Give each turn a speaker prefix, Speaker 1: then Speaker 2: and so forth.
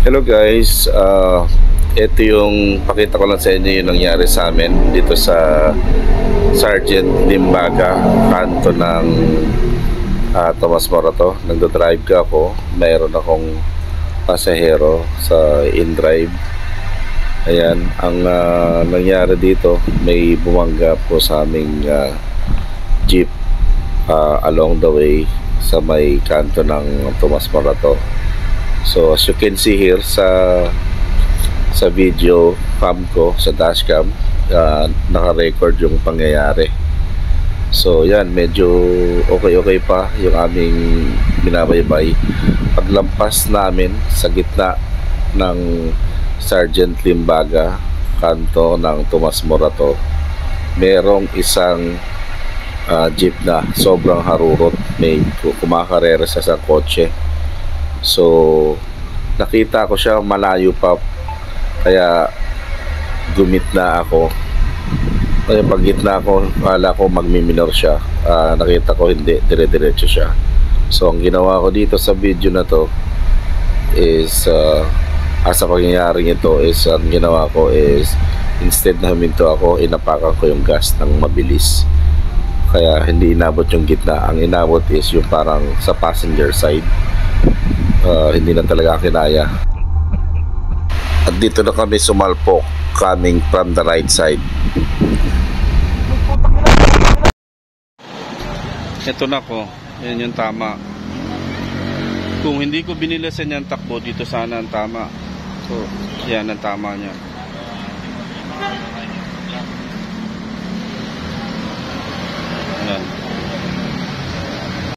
Speaker 1: Hello guys, ito yung pakita ko lang sa inyo yung nangyari sa amin dito sa Sergeant Limbaga, kanto ng Tomas Morato. Nagdodrive ka ako, mayroon akong pasahero sa in-drive. Ayan, ang nangyari dito, may bumangga po sa aming jeep along the way sa may kanto ng Tomas Morato. So as you can see here sa video cam ko, sa dashcam, naka-record yung pangyayari. So yan, medyo okay pa yung aming binabaybay. Paglampas namin sa gitna ng Sergeant Limbaga, kanto ng Tomas Morato, merong isang jeep na sobrang harurot, may kumakarera sa isang kotse. So nakita ko siya malayo pa, kaya gumitna ako. Kaya pag gitna ako, akala ko magmiminor siya, nakita ko hindi, dire-diretso siya. So ang ginawa ko dito sa video na to is sa pangyayaring ito is, ang ginawa ko is, instead na huminto ako, inapakan ko yung gas ng mabilis. Kaya hindi inabot yung gitna, ang inabot is yung parang sa passenger side. Hindi na talaga kinaya. At dito na kami sumalpok, coming from the right side. Ito na ko, yan yung tama. Kung hindi ko binilasan yung takbo, dito sana ang tama. So yan ang tama niya. Ayan.